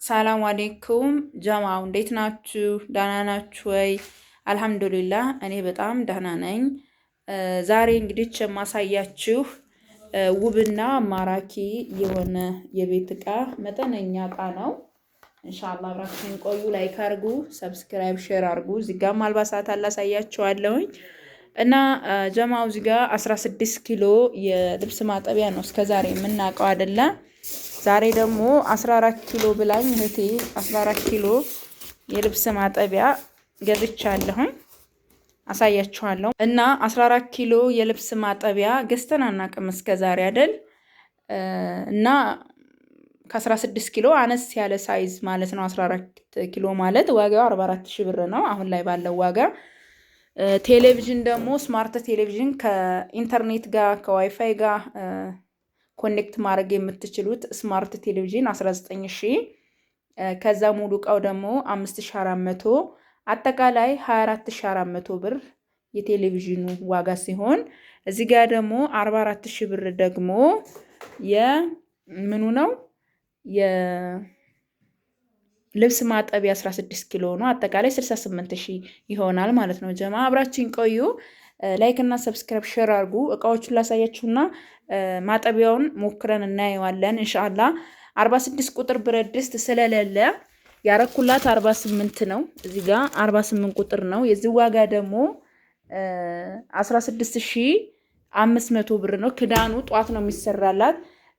ሰላም አሌይኩም ጀማው እንዴት ናችሁ? ደህና ናችሁ ወይ? አልሐምዱሊላህ እኔ በጣም ደህና ነኝ። ዛሬ እንግዲህ የማሳያችሁ ውብና ማራኪ የሆነ የቤት እቃ መጠነኛ እቃ ነው። ኢንሻአላህ አብራችሁን ቆዩ። ላይክ አድርጉ፣ ሰብስክራይብ፣ ሼር አድርጉ። እዚህ ጋር አልባሳት አላሳያችኋለሁኝ እና ጀማው እዚህ ጋር 16 ኪሎ የልብስ ማጠቢያ ነው እስከዛሬ የምናውቀው አይደለ? ዛሬ ደግሞ 14 ኪሎ ብላኝ እህቴ 14 ኪሎ የልብስ ማጠቢያ ገዝቻለሁኝ። አሳያችኋለሁ እና 14 ኪሎ የልብስ ማጠቢያ ገዝተን አናውቅም እስከዛሬ አይደል? እና ከ16 ኪሎ አነስ ያለ ሳይዝ ማለት ነው። 14 ኪሎ ማለት ዋጋው 44,000 ብር ነው አሁን ላይ ባለው ዋጋ። ቴሌቪዥን ደግሞ ስማርት ቴሌቪዥን ከኢንተርኔት ጋር ከዋይፋይ ጋር ኮኔክት ማድረግ የምትችሉት ስማርት ቴሌቪዥን 19,000። ከዛ ሙሉ እቃው ደግሞ 5,400 አጠቃላይ 24,400 ብር የቴሌቪዥኑ ዋጋ ሲሆን እዚህ ጋር ደግሞ 44,000 ብር ደግሞ የምኑ ነው የልብስ ማጠቢያ 16 ኪሎ ነው። አጠቃላይ 68,000 ይሆናል ማለት ነው። ጀማ አብራችን ቆዩ። ላይክ እና ሰብስክራይብ ሼር አድርጉ። እቃዎቹን ላሳያችሁና ማጠቢያውን ሞክረን እናየዋለን ኢንሻአላህ። 46 ቁጥር ብረት ድስት ስለሌለ ያረኩላት 48 ነው። እዚህ ጋር 48 ቁጥር ነው። የዚህ ዋጋ ደግሞ 16,500 ብር ነው። ክዳኑ ጧት ነው የሚሰራላት።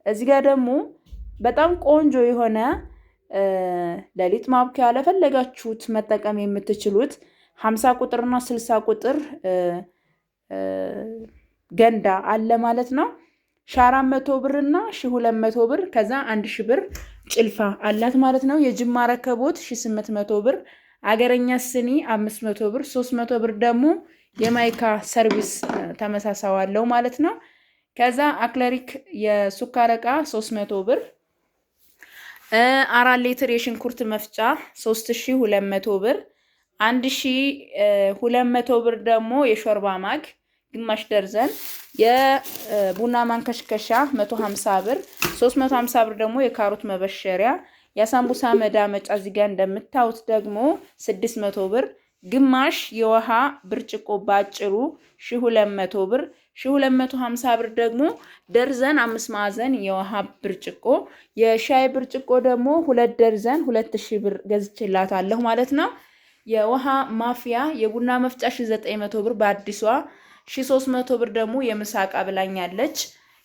እዚህ ጋር ደግሞ በጣም ቆንጆ የሆነ ለሊት ማብኪያ ለፈለጋችሁት መጠቀም የምትችሉት 50 ቁጥርና 60 ቁጥር ገንዳ አለ ማለት ነው። 400 ብር እና 1200 ብር ከዛ 1000 ብር ጭልፋ አላት ማለት ነው። የጅማ ረከቦት 1800 ብር፣ አገረኛ ስኒ 500 ብር፣ 300 ብር ደግሞ የማይካ ሰርቪስ ተመሳሳይ አለው ማለት ነው። ከዛ አክለሪክ የሱካር ዕቃ 300 ብር፣ 4 ሊትር የሽንኩርት መፍጫ 3200 ብር፣ 1200 ብር ደግሞ የሾርባ ማግ ግማሽ ደርዘን፣ የቡና ማንከሽከሻ 150 ብር፣ 350 ብር ደግሞ የካሮት መበሸሪያ፣ የሳምቡሳ መዳመጫ እዚህ ጋር እንደምታዩት ደግሞ 600 ብር፣ ግማሽ የውሃ ብርጭቆ ባጭሩ 1200 ብር፣ 1250 ብር ደግሞ ደርዘን 5 ማዕዘን የውሃ ብርጭቆ፣ የሻይ ብርጭቆ ደግሞ 2 ደርዘን 2000 ብር ገዝቼላታለሁ ማለት ነው። የውሃ ማፍያ የቡና መፍጫ 900 ብር በአዲሷ 300 ብር ደግሞ የምሳቃ ብላኛለች።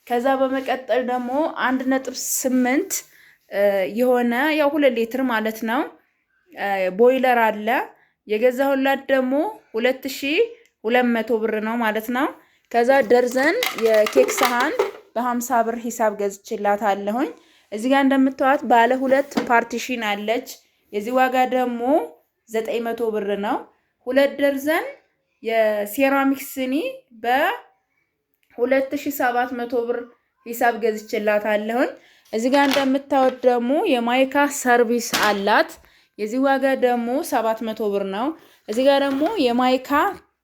ከዛ በመቀጠል ደግሞ 1.8 የሆነ ያው 2 ሊትር ማለት ነው ቦይለር አለ። የገዛሁላት ደግሞ 2200 ብር ነው ማለት ነው። ከዛ ደርዘን የኬክ ሰሃን በ50 ብር ሂሳብ ገዝቼላታለሁኝ። እዚህ ጋር እንደምታዩት ባለ 2 ፓርቲሽን አለች። የዚህ ዋጋ ደግሞ 900 ብር ነው። 2 ደርዘን የሴራሚክ ስኒ በ2700 ብር ሂሳብ ገዝቼላታለሁኝ። እዚህ ጋር እንደምታዩት ደግሞ የማይካ ሰርቪስ አላት። የዚህ ዋጋ ደግሞ 700 ብር ነው። እዚህ ጋር ደግሞ የማይካ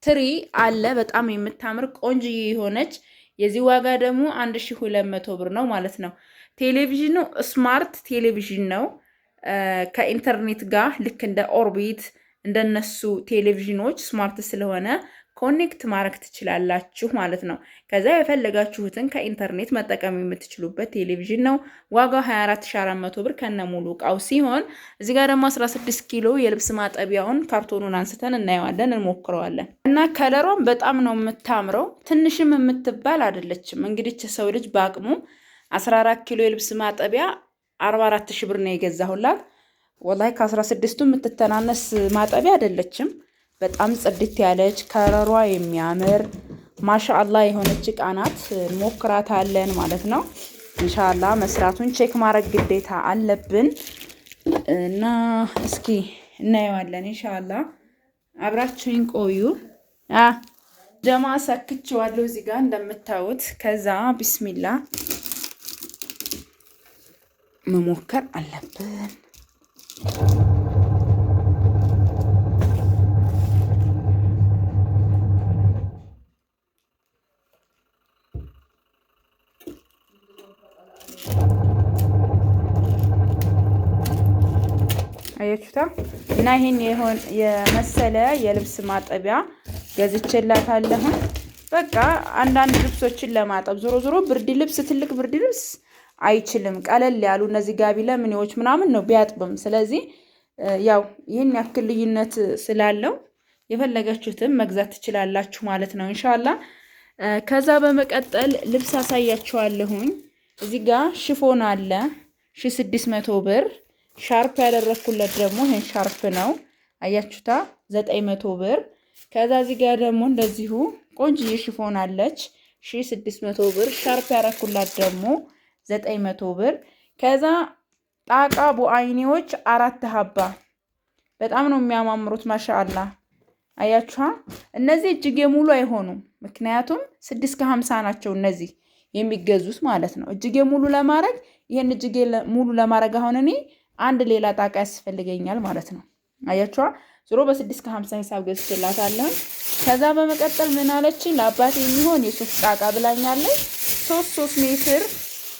ትሪ አለ በጣም የምታምር ቆንጅዬ የሆነች። የዚህ ዋጋ ደግሞ 1200 ብር ነው ማለት ነው። ቴሌቪዥኑ ስማርት ቴሌቪዥን ነው ከኢንተርኔት ጋር ልክ እንደ ኦርቢት እንደነሱ ቴሌቪዥኖች ስማርት ስለሆነ ኮኔክት ማድረግ ትችላላችሁ ማለት ነው። ከዛ የፈለጋችሁትን ከኢንተርኔት መጠቀም የምትችሉበት ቴሌቪዥን ነው። ዋጋው 24,400 ብር ከነሙሉ እቃው ሲሆን እዚህ ጋር ደግሞ 16 ኪሎ የልብስ ማጠቢያውን ካርቶኑን አንስተን እናየዋለን፣ እንሞክረዋለን እና ከለሯን በጣም ነው የምታምረው። ትንሽም የምትባል አይደለችም። እንግዲህ ሰው ልጅ በአቅሙ 14 ኪሎ የልብስ ማጠቢያ 44,000 ብር ነው የገዛሁላት። ወላሂ ከ16ቱ የምትተናነስ ማጠቢያ አይደለችም። በጣም ጽድት ያለች ከለሯ የሚያምር ማሻአላ የሆነች እቃ ናት። እንሞክራታለን ማለት ነው። ኢንሻአላህ መስራቱን ቼክ ማድረግ ግዴታ አለብን እና እስኪ እናየዋለን ኢንሻአላህ። አብራችሁኝ ቆዩ። ጀማ ሰክቼዋለሁ እዚህ ጋር እንደምታዩት። ከዛ ቢስሚላ መሞከር አለብን። አያችሁታ። እና ይሄን የመሰለ የልብስ ማጠቢያ ገዝቼላታለሁ። በቃ አንዳንድ ልብሶችን ለማጠብ ዞሮ ዞሮ ብርድ ልብስ ትልቅ ብርድ ልብስ አይችልም። ቀለል ያሉ እነዚህ ጋቢ ለምኔዎች ምናምን ነው ቢያጥብም። ስለዚህ ያው ይህን ያክል ልዩነት ስላለው የፈለጋችሁትን መግዛት ትችላላችሁ ማለት ነው ኢንሻአላህ። ከዛ በመቀጠል ልብስ አሳያችኋለሁኝ። እዚህ ጋር ሽፎን አለ 1600 ብር። ሻርፕ ያደረኩለት ደግሞ ይሄን ሻርፕ ነው አያችሁታ 900 ብር። ከዛ እዚህ ጋር ደግሞ እንደዚሁ ቆንጅዬ ሽፎን አለች 1600 ብር። ሻርፕ ያደረኩላት ደግሞ 900 ብር። ከዛ ጣቃ ቡአይኔዎች 4 ሀባ በጣም ነው የሚያማምሩት ማሻአላህ አያችኋ። እነዚህ እጅጌ ሙሉ አይሆኑም፣ ምክንያቱም 650 ናቸው እነዚህ የሚገዙት ማለት ነው። እጅጌ ሙሉ ለማድረግ ይሄን እጅጌ ሙሉ ለማድረግ አሁን እኔ አንድ ሌላ ጣቃ ያስፈልገኛል ማለት ነው አያችኋ። ዞሮ በ650 ሂሳብ ገዝቼላታለሁ። ከዛ በመቀጠል ምን አለችኝ? ለአባቴ የሚሆን የሱፍ ጣቃ ብላኛለች። 3 ሜትር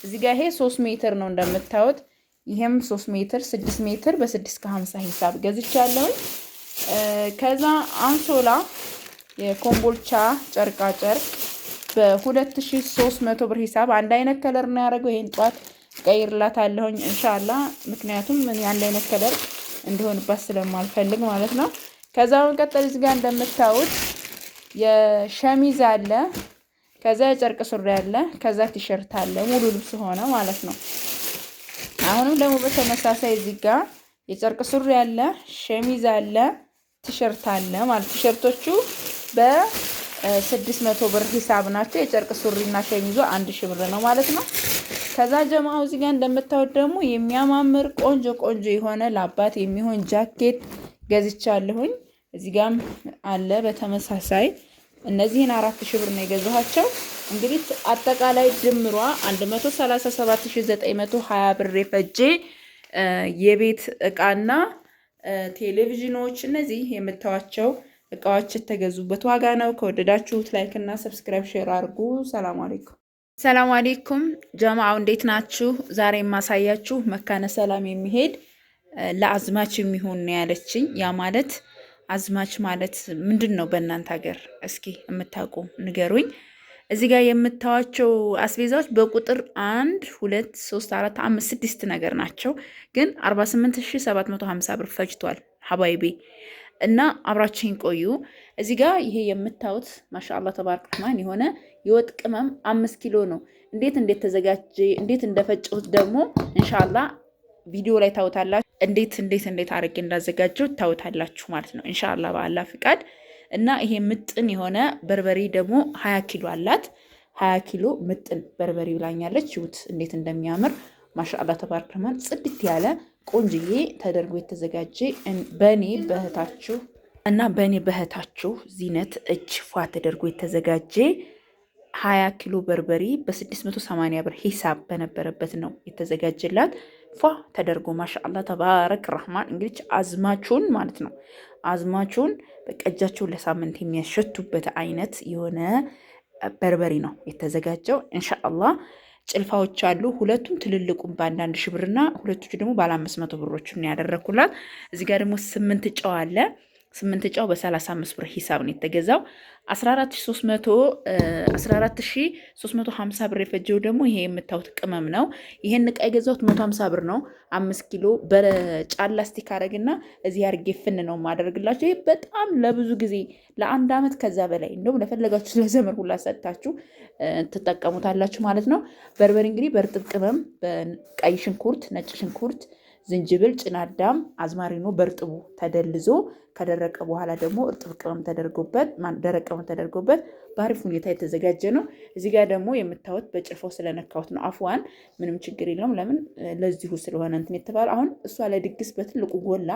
እዚህ ጋር ይሄ 3 ሜትር ነው እንደምታዩት። ይሄም 3 ሜትር 6 ሜትር በ650 ሂሳብ ገዝቻለሁ። ከዛ አንሶላ የኮምቦልቻ ጨርቃ ጨርቅ በ2300 ብር ሂሳብ አንድ አይነት ከለር ነው ያደረገው። ይሄን ጧት ቀይርላታለሁ ኢንሻአላህ፣ ምክንያቱም ምን አንድ አይነት ከለር እንዲሆንባት ስለማልፈልግ ማለት ነው። ከዛ በመቀጠል እዚህ ጋር እንደምታዩት የሸሚዝ አለ፣ ከዛ የጨርቅ ሱሪ አለ፣ ከዛ ቲሸርት አለ። ሙሉ ልብስ ሆነ ማለት ነው። አሁንም ደግሞ በተመሳሳይ እዚህ ጋር የጨርቅ ሱሪ አለ፣ ሸሚዝ አለ፣ ቲሸርት አለ ማለት ቲሸርቶቹ በ600 ብር ሂሳብ ናቸው። የጨርቅ ሱሪና ሸሚዙ 1000 ብር ነው ማለት ነው። ከዛ ጀማው እዚህ ጋር እንደምታዩት ደግሞ የሚያማምር ቆንጆ ቆንጆ የሆነ ለአባት የሚሆን ጃኬት ገዝቻለሁኝ። እዚህ ጋርም አለ በተመሳሳይ እነዚህን 4000 ብር ነው የገዛኋቸው። እንግዲህ አጠቃላይ ድምሯ 137920 ብር የፈጀ የቤት እቃና ቴሌቪዥኖች እነዚህ የምታዋቸው እቃዎች የተገዙበት ዋጋ ነው። ከወደዳችሁት ላይክ እና ሰብስክራይብ ሼር አድርጉ። ሰላም አለይኩም። ሰላም አለይኩም ጀማዓው እንዴት ናችሁ? ዛሬ የማሳያችሁ መካነ ሰላም የሚሄድ ለአዝማች የሚሆን ነው ያለችኝ። ያ ማለት አዝማች ማለት ምንድን ነው በእናንተ ሀገር? እስኪ የምታውቁ ንገሩኝ። እዚህ ጋር የምታዋቸው አስቤዛዎች በቁጥር 1 2 3 4 5 6 ነገር ናቸው፣ ግን 48750 ብር ፈጅቷል ሀባይቤ እና አብራችሁኝ ቆዩ። እዚህ ጋር ይሄ የምታዩት ማሻአላህ ተባረክ ረህማን የሆነ የወጥ ቅመም 5 ኪሎ ነው። እንዴት ተዘጋጀ እንዴት እንደፈጨሁት ደግሞ ኢንሻአላህ ቪዲዮ ላይ ታውታላችሁ። እንዴት አድርጌ እንዳዘጋጀው ታውታላችሁ ማለት ነው ኢንሻአላህ በአላህ ፍቃድ። እና ይሄ ምጥን የሆነ በርበሬ ደግሞ 20 ኪሎ አላት። 20 ኪሎ ምጥን በርበሬ ብላኛለች። ይሁት እንዴት እንደሚያምር ማሻአላህ ተባረክ ረህማን ጽድት ያለ ቆንጅዬ ተደርጎ የተዘጋጀ በኔ በእህታችሁ ዚነት እጅ ፏ ተደርጎ የተዘጋጀ 20 ኪሎ በርበሬ በ680 ብር ሂሳብ በነበረበት ነው የተዘጋጀላት። ፏ ተደርጎ ማሻአላህ ተባረክ ረህማን። እንግዲህ አዝማቹን ማለት ነው አዝማቹን በቃ እጃቸውን ለሳምንት የሚያሸቱበት አይነት የሆነ በርበሬ ነው የተዘጋጀው ኢንሻአላህ። ጭልፋዎች አሉ። ሁለቱም ትልልቁም በ1 ሺህ ብርና ሁለቶቹ ደግሞ ባለ 500 ብሮችን ነው ያደረኩላት። እዚህ ጋር ደግሞ 8 ጨው አለ። 8 ጨው በ35 ብር ሂሳብ ነው የተገዛው። 14350 ብር የፈጀው ደግሞ ይሄ የምታዩት ቅመም ነው። ይሄን እቃ የገዛሁት 150 ብር ነው። 5 ኪሎ በጫላ ስቲክ አረግና እዚህ አርጌ ፍን ነው ማደርግላችሁ። ይሄ በጣም ለብዙ ጊዜ ለ1 አመት ከዛ በላይ እንደውም ለፈለጋችሁ ስለዘመር ሁላ ሰጣችሁ ትጠቀሙታላችሁ ማለት ነው። በርበሬ እንግዲህ በእርጥብ ቅመም በቀይ ሽንኩርት፣ ነጭ ሽንኩርት፣ ዝንጅብል፣ ጭናዳም፣ አዝማሪኖ በእርጥቡ ተደልዞ ከደረቀ በኋላ ደግሞ እርጥብ ቅመም ተደርጎበት ደረቅ ቅመም ተደርጎበት በአሪፍ ሁኔታ የተዘጋጀ ነው። እዚህ ጋር ደግሞ የምታዩት በጭልፋው ስለነካሁት ነው። አፍዋን ምንም ችግር የለውም። ለምን ለዚሁ ስለሆነ እንትን የተባለ አሁን እሷ ለድግስ በትልቁ ጎላ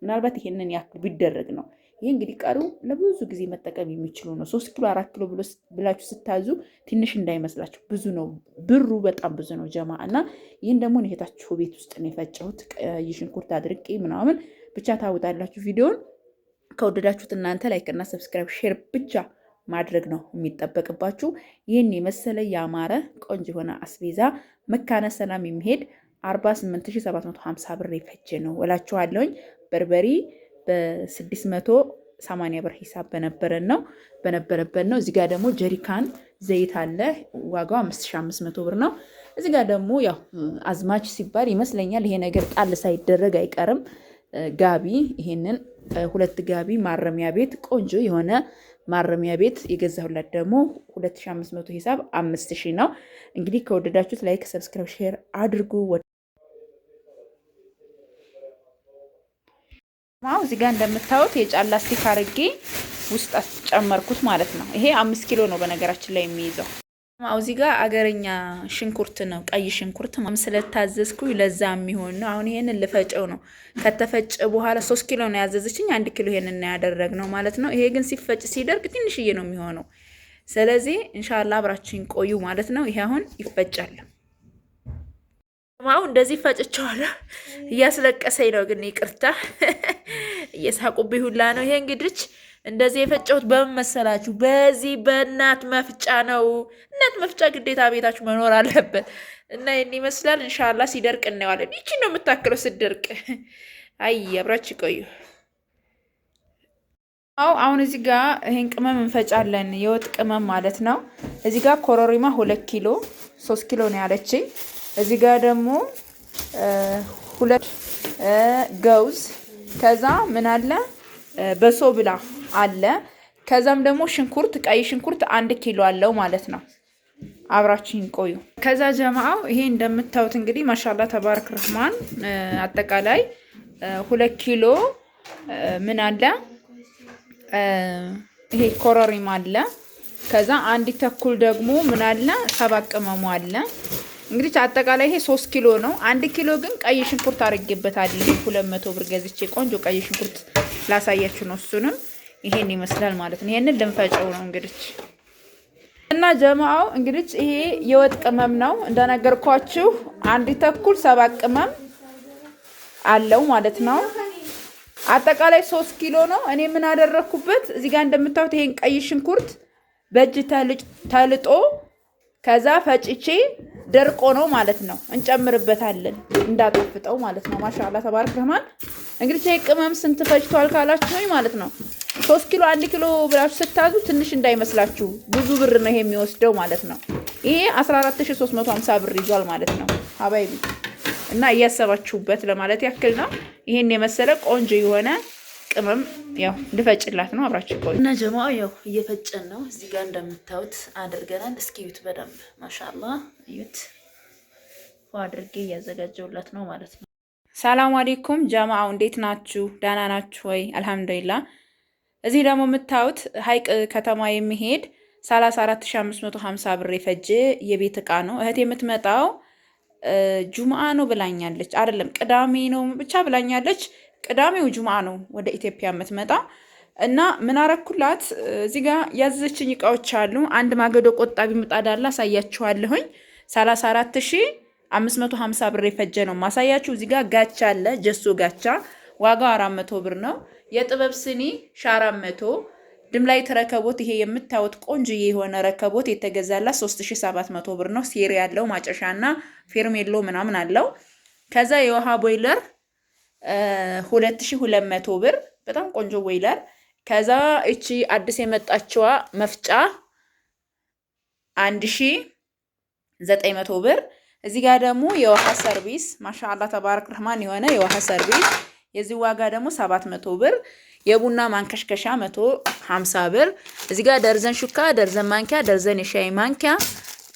ምናልባት ይሄንን ያክል ቢደረግ ነው። ይሄ እንግዲህ ቀሩ ለብዙ ጊዜ መጠቀም የሚችሉ ነው። 3 ኪሎ 4 ኪሎ ብላችሁ ስታዙ ትንሽ እንዳይመስላችሁ ብዙ ነው። ብሩ በጣም ብዙ ነው ጀማ። እና ይህን ደግሞ እህታችሁ ቤት ውስጥ ነው የፈጨሁት። ቀይ ሽንኩርት አድርቄ ምናምን ብቻ ታውጣላችሁ። ቪዲዮን ከወደዳችሁት እናንተ ላይክ እና ሰብስክራይብ ሼር ብቻ ማድረግ ነው የሚጠበቅባችሁ። ይህን የመሰለ ያማረ ቆንጆ የሆነ አስቤዛ መካነ ሰላም የሚሄድ 48750 ብር የፈጀ ነው እላችኋለሁኝ። በርበሪ በ680 ብር ሂሳብ በነበረበት ነው። እዚህ ጋር ደግሞ ጀሪካን ዘይት አለ፣ ዋጋው 5500 ብር ነው። እዚህ ጋር ደግሞ ያው አዝማች ሲባል ይመስለኛል ይሄ ነገር ጣል ሳይደረግ አይቀርም። ጋቢ፣ ይሄንን 2 ጋቢ ማረሚያ ቤት ቆንጆ የሆነ ማረሚያ ቤት የገዛሁላት ደግሞ 2500 ሂሳብ 5000 ነው። እንግዲህ ከወደዳችሁት ላይክ፣ ሰብስክራይብ፣ ሼር አድርጉ። እዚህ ጋር እንደምታዩት የጫን ላስቲክ አድርጌ ውስጥ ጨመርኩት ማለት ነው። ይሄ 5 ኪሎ ነው በነገራችን ላይ የሚይዘው። እዚህ ጋር አገረኛ ሽንኩርት ነው፣ ቀይ ሽንኩርት ስለታዘዝኩኝ ለዛ የሚሆን ነው። አሁን ይሄንን ልፈጨው ነው። ከተፈጨ በኋላ 3 ኪሎ ነው ያዘዘችኝ፣ 1 ኪሎ ይሄንን ያደረግነው ማለት ነው። ይሄ ግን ሲፈጭ ሲደርቅ ትንሽዬ ነው የሚሆነው። ስለዚህ ኢንሻአላህ አብራችሁን ቆዩ ማለት ነው። ይሄ አሁን ይፈጫል። አሁን እንደዚህ ፈጭቸዋለሁ። እያስለቀሰኝ ነው ግን ይቅርታ፣ እየሳቁብኝ ሁላ ነው። ይሄ እንግዲህ እንደዚህ የፈጨሁት በምን መሰላችሁ? በዚህ በእናት መፍጫ ነው። እናት መፍጫ ግዴታ ቤታችሁ መኖር አለበት እና ይሄን ይመስላል። ኢንሻአላህ ሲደርቅ እናየዋለን። ይቺ ነው የምታክለው ስትደርቅ። አይ አብራችሁ ቆዩ። አሁን እዚህ ጋር ይሄን ቅመም እንፈጫለን፣ የወጥ ቅመም ማለት ነው። እዚህ ጋር ኮረሪማ 2 ኪሎ 3 ኪሎ ነው ያለችኝ። እዚህ ጋር ደግሞ 2 ገውዝ፣ ከዛ ምን አለ በሶብላ አለ። ከዛም ደግሞ ሽንኩርት፣ ቀይ ሽንኩርት 1 ኪሎ አለው ማለት ነው። አብራችሁን ቆዩ። ከዛ ጀማዓው ይሄ እንደምታዩት እንግዲህ ማሻአላ ተባረክ ረህማን አጠቃላይ 2 ኪሎ ምን አለ ይሄ ኮረሪማ አለ። ከዛ 1 ተኩል ደግሞ ምን አለ 7 ቅመሙ አለ። እንግዲህ አጠቃላይ ይሄ 3 ኪሎ ነው። 1 ኪሎ ግን ቀይ ሽንኩርት አድርጌበታለሁ። 200 ብር ገዝቼ ቆንጆ ቀይ ሽንኩርት ላሳያችሁ ነው። እሱንም ይሄን ይመስላል ማለት ነው። ይሄንን ልንፈጨው ነው እንግዲህ እና ጀማዓው እንግዲህ ይሄ የወጥ ቅመም ነው እንደነገርኳችሁ። 1 ተኩል 7 ቅመም አለው ማለት ነው። አጠቃላይ 3 ኪሎ ነው። እኔ ምን አደረኩበት እዚህ ጋር እንደምታዩት ይሄን ቀይ ሽንኩርት በእጅ ተልጦ ከዛ ፈጭቼ ደርቆ ነው ማለት ነው። እንጨምርበታለን እንዳጣፍጠው ማለት ነው። ማሻአላ ተባረክ ረህማን። እንግዲህ ይሄ ቅመም ስንት ፈጭቷል ካላችሁኝ ማለት ነው 3 ኪሎ 1 ኪሎ ብላችሁ ስታዙ ትንሽ እንዳይመስላችሁ ብዙ ብር ነው ይሄ የሚወስደው ማለት ነው። ይሄ 14350 ብር ይዟል ማለት ነው ሀባይቢ። እና እያሰባችሁበት ለማለት ያክል ነው። ይሄን የመሰለ ቆንጆ የሆነ ቅመም ያው ልፈጭላት ነው። አብራችሁ ቆዩ እና ጀማዓ ያው እየፈጨን ነው። እዚህ ጋር እንደምታዩት አድርገናል። እስኪ ዩት በደንብ ማሻአላ ዩት አድርጌ እያዘጋጀውላት ነው ማለት ነው። ሰላም አለይኩም ጀማዓው፣ እንዴት ናችሁ? ዳና ናችሁ ወይ? አልহামዱሊላህ። እዚህ ደግሞ የምታዩት ሀይቅ ከተማ የሚሄድ 34550 ብር የፈጀ የቤት እቃ ነው። እህት የምትመጣው ጁምአ ነው ብላኛለች። አይደለም ቅዳሜ ነው ብቻ ብላኛለች። ቅዳሜው ጁምአ ነው ወደ ኢትዮጵያ የምትመጣ እና ምን አረኩላት እዚህ ጋር ያዘዘችኝ እቃዎች አሉ። አንድ ማገዶ ቆጣቢ ምጣድ አለ፣ አሳያችኋለሁኝ። 34550 ብር የፈጀ ነው ማሳያችሁ። እዚህ ጋር ጋቻ አለ፣ ጀሶ ጋቻ ዋጋው 400 ብር ነው። የጥበብ ስኒ 400። ድምላይት ረከቦት፣ ይሄ የምታዩት ቆንጆዬ የሆነ ረከቦት የተገዛላት 3700 ብር ነው። ሴሪ ያለው ማጨሻና ፌርሜሎ ምናምን አለው። ከዛ የውሃ ቦይለር 2200 ብር፣ በጣም ቆንጆ ቦይለር። ከዛ እቺ አዲስ የመጣችዋ መፍጫ 1900 ብር። እዚህ ጋር ደግሞ የውሃ ሰርቪስ ማሻአላ ተባረክ ረህማን የሆነ የውሃ ሰርቪስ የዚህ ዋጋ ደግሞ 700 ብር። የቡና ማንከሽከሻ 150 ብር። እዚህ ጋር ደርዘን ሹካ፣ ደርዘን ማንኪያ፣ ደርዘን የሻይ ማንኪያ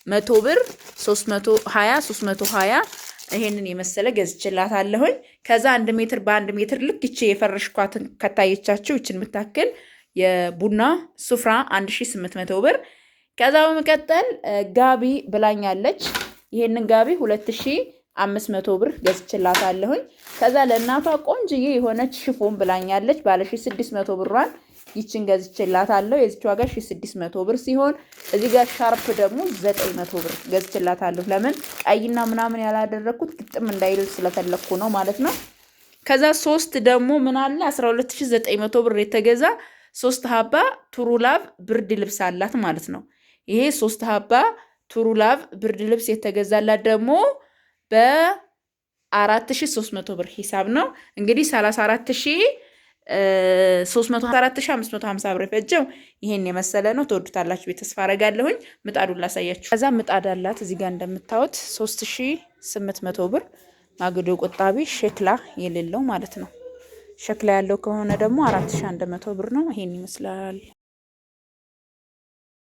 100 ብር 320 ይሄንን የመሰለ ገዝቼላታለሁኝ። ከዛ 1 ሜትር በ1 ሜትር ልክ እቺ የፈረሽኳትን ከታየቻችሁ እቺን የምታክል የቡና ሱፍራ 1800 ብር። ከዛ በመቀጠል ጋቢ ብላኛለች። ይሄንን ጋቢ 2500 ብር ገዝቼላታለሁኝ። ከዛ ለእናቷ ቆንጅዬ የሆነች ሽፎን ብላኛለች ባለ 600 ብሯን ይችን ገዝቼላታለሁ። የዚች ዋጋ 1600 ብር ሲሆን እዚህ ጋር ሻርፕ ደግሞ 900 ብር ገዝቼላታለሁ። ለምን ቀይና ምናምን ያላደረኩት ግጥም እንዳይል ስለፈለኩ ነው ማለት ነው። ከዛ 3 ደግሞ ምን አለ 12900 ብር የተገዛ 3 ሀባ ቱሩላቭ ብርድ ልብስ አላት ማለት ነው። ይሄ 3 ሀባ ቱሩላቭ ብርድ ልብስ የተገዛላት ደግሞ 44300 ብር ሂሳብ ነው እንግዲህ 34350 ብር ፈጀው። ይሄን የመሰለ ነው። ተወዱታላችሁ ቤተስፋ አረጋለሁኝ። ምጣዱን ላሳያችሁ። ከዛ ምጣድ አላት እዚህ ጋር እንደምታዩት 3800 ብር ማገዶ ቆጣቢ ሸክላ የሌለው ማለት ነው። ሸክላ ያለው ከሆነ ደግሞ 4100 ብር ነው። ይሄን ይመስላል።